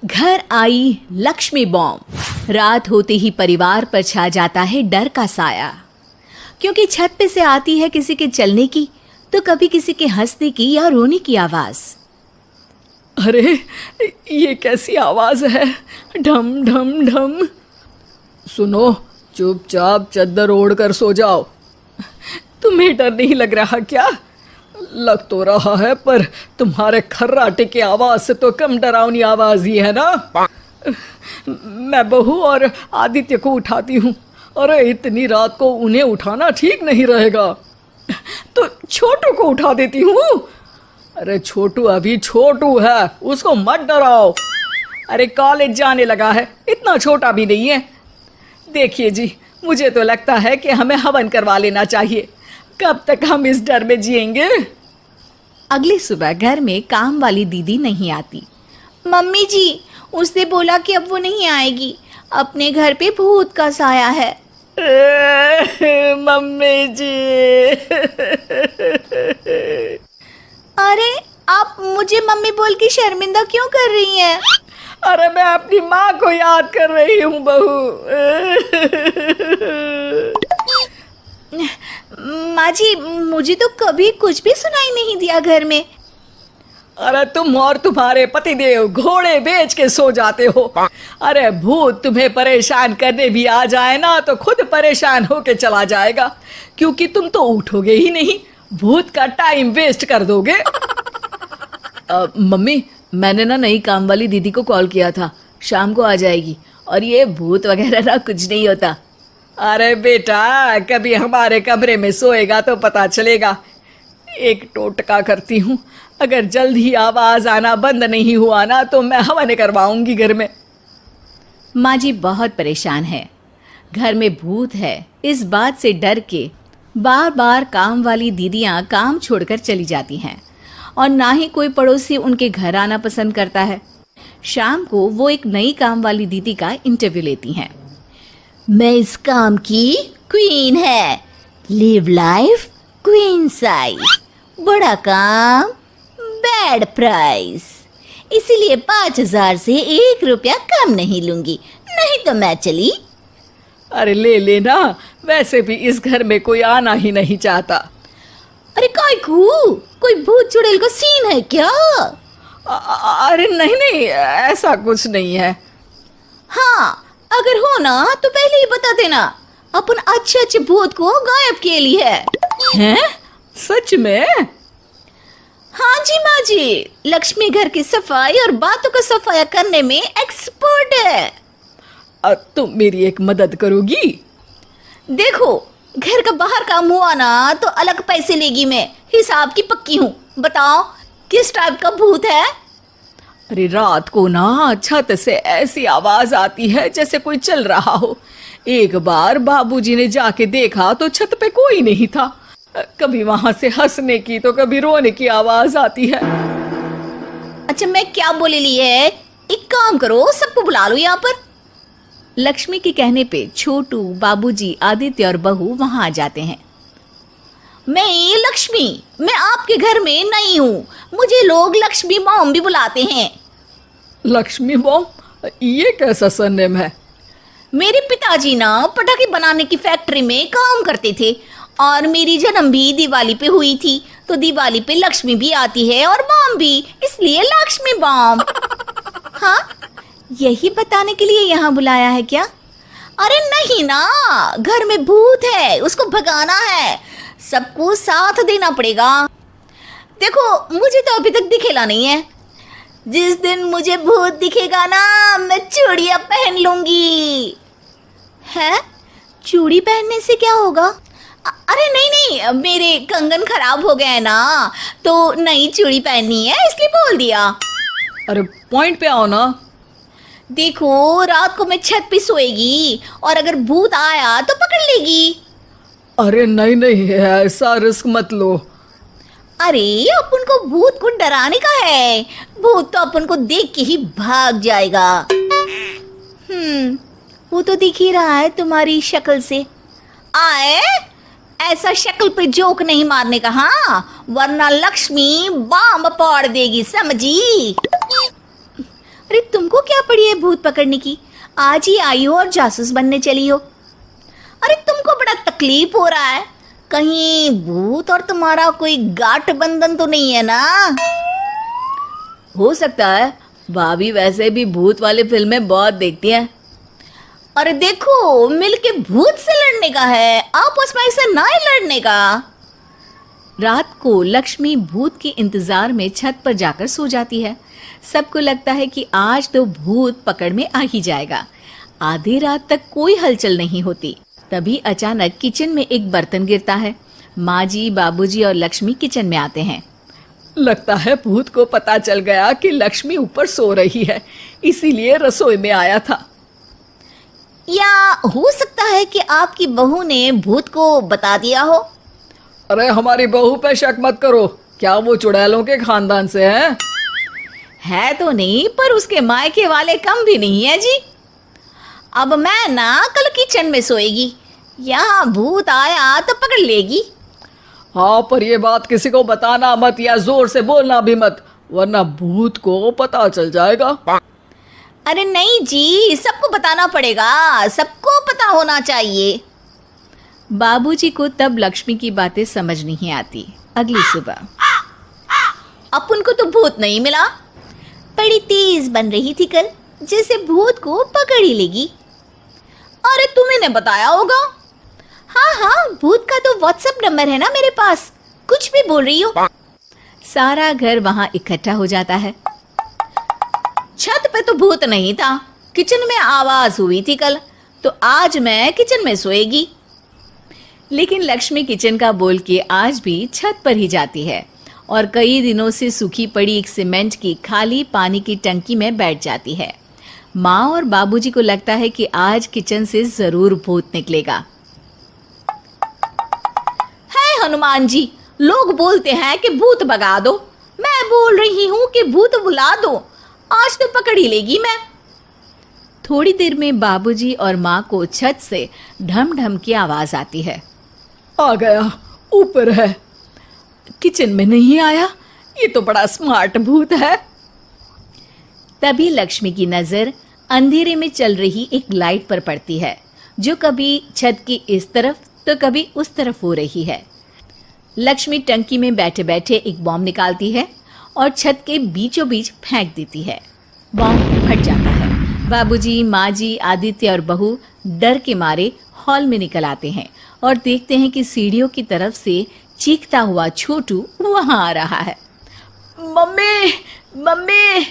घर आई लक्ष्मी बॉम्ब। रात होते ही परिवार पर छा जाता है डर का साया, क्योंकि छत पे से आती है किसी के चलने की तो कभी किसी के हंसने की या रोने की आवाज। अरे ये कैसी आवाज है? ढम ढम ढम। सुनो, चुपचाप चद्दर ओढ़ कर सो जाओ। तुम्हें डर नहीं लग रहा क्या? लग तो रहा है, पर तुम्हारे खर्राटे की आवाज से तो कम डरावनी आवाज ही है ना। मैं बहू और आदित्य को उठाती हूँ। अरे इतनी रात को उन्हें उठाना ठीक नहीं रहेगा, तो छोटू को उठा देती हूँ। अरे छोटू अभी छोटू है, उसको मत डराओ। अरे कॉलेज जाने लगा है, इतना छोटा भी नहीं है। देखिए जी, मुझे तो लगता है कि हमें हवन करवा लेना चाहिए। कब तक हम इस डर में जिएंगे? अगली सुबह घर में काम वाली दीदी नहीं आती। मम्मी जी, उसने बोला कि अब वो नहीं आएगी, अपने घर पे भूत का साया है। मम्मी जी। अरे आप मुझे मम्मी बोल के शर्मिंदा क्यों कर रही हैं? अरे मैं अपनी माँ को याद कर रही हूँ बहू। माँ जी, मुझे तो कभी कुछ भी सुनाई नहीं दिया घर में। अरे तुम और तुम्हारे पतिदेव घोड़े बेच के सो जाते हो। अरे भूत तुम्हें परेशान करने भी आ जाए ना तो खुद परेशान होके चला जाएगा, क्योंकि तुम तो उठोगे ही नहीं, भूत का टाइम वेस्ट कर दोगे। मम्मी, मैंने ना नई काम वाली दीदी को कॉल किया था, शाम को आ जाएगी, और ये भूत वगैरह ना कुछ नहीं होता। अरे बेटा, कभी हमारे कमरे में सोएगा तो पता चलेगा। एक टोटका करती हूँ, अगर जल्द ही आवाज आना बंद नहीं हुआ ना तो मैं हवन करवाऊंगी घर में। माँ जी बहुत परेशान है, घर में भूत है इस बात से डर के बार बार काम वाली दीदियाँ काम छोड़कर चली जाती हैं, और ना ही कोई पड़ोसी उनके घर आना पसंद करता है। शाम को वो एक नई काम वाली दीदी का इंटरव्यू लेती हैं। मैं इस काम की क्वीन है, लिव लाइफ क्वीन साइज, बड़ा काम बैड प्राइस, इसीलिए 5,000 से 1 रुपया कम नहीं लूंगी, नहीं तो मैं चली। अरे ले लेना, वैसे भी इस घर में कोई आना ही नहीं चाहता। अरे कोई भूत चुड़ैल का सीन है क्या? अरे नहीं नहीं, ऐसा कुछ नहीं है। हाँ, अगर हो ना तो पहले ही बता देना, अपन अच्छे अच्छे भूत को गायब किए लिए है। हैं? सच में? हाँ जी माँ जी, लक्ष्मी घर की सफाई और बातों का सफाया करने में एक्सपर्ट है। तुम मेरी एक मदद करोगी? देखो, घर का बाहर काम हुआ ना तो अलग पैसे लेगी, मैं हिसाब की पक्की हूँ। बताओ किस टाइप का भूत है? अरे रात को ना छत से ऐसी आवाज आती है जैसे कोई चल रहा हो। एक बार बाबूजी ने जाके देखा तो छत पे कोई नहीं था। कभी वहां से हंसने की तो कभी रोने की आवाज आती है। अच्छा, मैं क्या बोले ली है, एक काम करो, सबको बुला लो यहाँ पर। लक्ष्मी के कहने पे छोटू, बाबूजी, आदित्य और बहू वहां आ जाते हैं। मैं लक्ष्मी, मैं आपके घर में नई हूँ, मुझे लोग लक्ष्मी मॉम भी बुलाते हैं। लक्ष्मी मॉम? ये कैसा सरनेम है? मेरे पिताजी ना पटाखे बनाने की फैक्ट्री में काम करते थे, और मेरी जन्म भी दिवाली पे हुई थी, तो दिवाली पे लक्ष्मी भी आती है और बॉम भी, इसलिए लक्ष्मी बॉम। हाँ, यही बताने के लिए यहाँ बुलाया है क्या? अरे नहीं ना, घर में भूत है, उसको भगाना है, सबको साथ देना पड़ेगा। देखो, मुझे तो अभी तक दिखेला नहीं है, जिस दिन मुझे भूत दिखेगा ना मैं चूड़ियाँ पहन लूंगी। है? चूड़ी पहनने से क्या होगा? अरे नहीं, मेरे कंगन खराब हो गए ना, तो नई चूड़ी पहननी है इसलिए बोल दिया। अरे पॉइंट पे आओ ना। देखो, रात को मैं छत पे सोएगी और अगर भूत आया तो पकड़ लेगी। अरे नहीं नहीं, ऐसा रिस्क मत लो। अरे अपन को भूत को डराने का है, भूत तो अपन को देख के ही भाग जाएगा। वो तो दिख ही रहा है तुम्हारी शक्ल से। आए, ऐसा शक्ल पे जोक नहीं मारने का, हाँ, वरना लक्ष्मी बॉम्ब फोड़ देगी, समझी? अरे अरे तुमको क्या पड़ी है भूत पकड़ने की? आज ही आई हो और जासूस बनने चली हो। अरे तुमको बड़ा तकलीफ हो रहा है, कहीं भूत और तुम्हारा कोई गांठ बंधन तो नहीं है ना? हो सकता है, भाभी वैसे भी भूत वाली फिल्में बहुत देखती हैं। अरे देखो, मिलके भूत से लड़ने का है, आपस में ऐसा ना ही लड़ने का। रात को लक्ष्मी भूत के इंतजार में छत पर जाकर सो जाती है। सबको लगता है कि आज तो भूत पकड़ में आ ही जाएगा। आधी रात तक कोई हलचल नहीं होती। तभी अचानक किचन में एक बर्तन गिरता है। माँ जी, बाबूजी और लक्ष्मी किचन में आते हैं। लगता है भूत को पता चल गया कि लक्ष्मी ऊपर सो रही है, इसीलिए रसोई में आया था। या हो सकता है कि आपकी बहू ने भूत को बता दिया हो। अरे हमारी बहू पे शक मत करो, क्या वो चुड़ैलों के खानदान से है तो नहीं, पर उसके मायके वाले कम भी नहीं है जी। अब मैं ना कल किचन में सोएगी, यहाँ भूत आया तो पकड़ लेगी। हाँ, पर ये बात किसी को बताना मत या जोर से बोलना भी मत, वरना भूत को पता चल जाएगा। अरे नहीं जी, सबको बताना पड़ेगा, सबको पता होना चाहिए। बाबूजी को तब लक्ष्मी की बातें समझ नहीं आती। अगली सुबह अपन को तो भूत नहीं मिला, बड़ी तेज बन रही थी कल, जैसे भूत को पकड़ ही लेगी। अरे तुम्हें ने बताया होगा। हाँ हाँ, भूत का तो व्हाट्सएप नंबर है ना मेरे पास, कुछ भी बोल रही हो। सारा घर वहां इकट्ठा हो जाता है। छत पे तो भूत नहीं था, किचन में आवाज हुई थी कल, तो आज मैं किचन में सोएगी। लेकिन लक्ष्मी किचन का बोल के आज भी छत पर ही जाती है और कई दिनों से सूखी पड़ी एक सीमेंट की खाली पानी की टंकी में बैठ जाती है। माँ और बाबूजी को लगता है कि आज किचन से जरूर भूत निकलेगा। है हनुमान जी, लोग बोलते हैं कि भूत भगा दो, मैं बोल रही हूँ कि भूत बुला दो, आज तो पकड़ ही लेगी मैं। थोड़ी देर में बाबूजी और माँ को छत से ढम ढम की आवाज आती है। आ गया, ऊपर है, किचन में नहीं आया, ये तो बड़ा स्मार्ट भूत है। तभी लक्ष्मी की नजर अंधेरे में चल रही एक लाइट पर पड़ती है, जो कभी छत की इस तरफ तो कभी उस तरफ हो रही है। लक्ष्मी टंकी में बैठे बैठे एक बॉम्ब निकालती है और छत के बीचों बीच फेंक देती है। बॉम्ब फट जाता है। बाबूजी, माँ जी, आदित्य और बहू डर के मारे हॉल में निकल आते हैं और देखते हैं कि सीढ़ियों की तरफ से चीखता हुआ छोटू वहां आ रहा है। Mummy, mummy!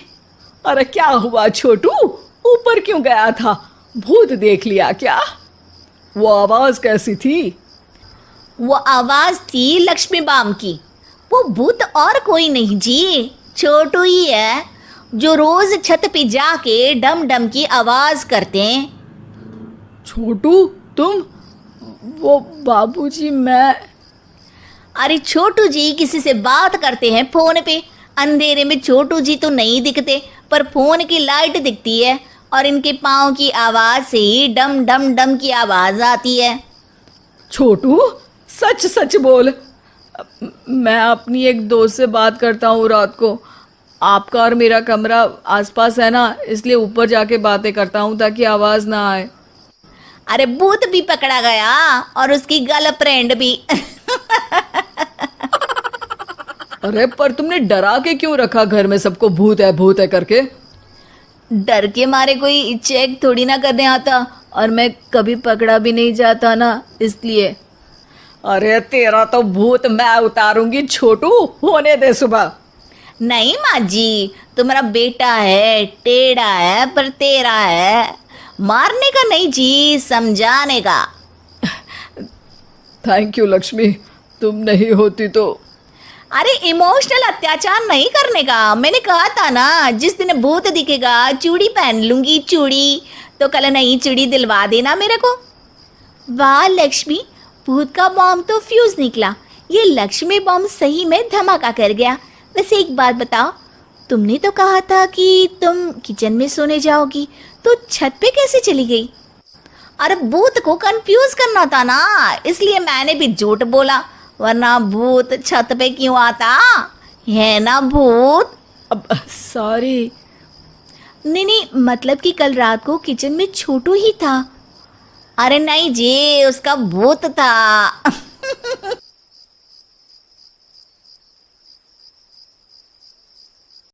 अरे क्या हुआ छोटू, ऊपर क्यों गया था? भूत देख लिया क्या? वो आवाज कैसी थी? वो आवाज थी लक्ष्मी बाम की। वो भूत और कोई नहीं जी, छोटू ही है, जो रोज छत पे जाके डम डम की आवाज करते हैं। छोटू तुम? वो बाबूजी मैं। अरे छोटू जी किसी से बात करते हैं फोन पे, अंधेरे में छोटू जी तो नहीं दिखते, पर फोन की लाइट दिखती है और इनके पाँव की आवाज से ही डम डम डम की आवाज आती है। छोटू सच सच बोल। मैं अपनी एक दोस्त से बात करता हूँ रात को, आपका और मेरा कमरा आसपास है ना, इसलिए ऊपर जाके बातें करता हूँ ताकि आवाज ना आए। अरे भूत भी पकड़ा गया और उसकी गर्लफ्रेंड भी। अरे पर तुमने डरा के क्यों रखा घर में सबको भूत है करके? डर के मारे कोई चेक थोड़ी ना करने आता, और मैं कभी पकड़ा भी नहीं जाता ना, इसलिए। अरे तेरा तो भूत मैं उतारूंगी छोटू, होने दे सुबह। नहीं माँ जी, तुम्हारा बेटा है, टेढ़ा है पर तेरा है, मारने का नहीं जी, समझाने का। थैंक यू लक्ष्मी, तुम नहीं होती तो। अरे इमोशनल अत्याचार नहीं करने का, मैंने कहा था ना, जिस दिन भूत दिखेगा चूड़ी पहन लूंगी, चूड़ी तो कल नई चूड़ी दिलवा देना मेरे को। वाह लक्ष्मी, भूत का बॉम्ब तो फ्यूज निकला, ये लक्ष्मी बॉम्ब सही में धमाका कर गया। वैसे एक बात बताओ, तुमने तो कहा था कि तुम किचन में सोने जाओगी, तो छत पे कैसे चली गई? अरे भूत को कंफ्यूज करना था ना, इसलिए मैंने भी झूठ बोला, वरना भूत छत पे क्यों आता है ना भूत। अब सॉरी। नहीं नहीं, मतलब कि कल रात को किचन में छोटू ही था। अरे नहीं जी, उसका भूत था।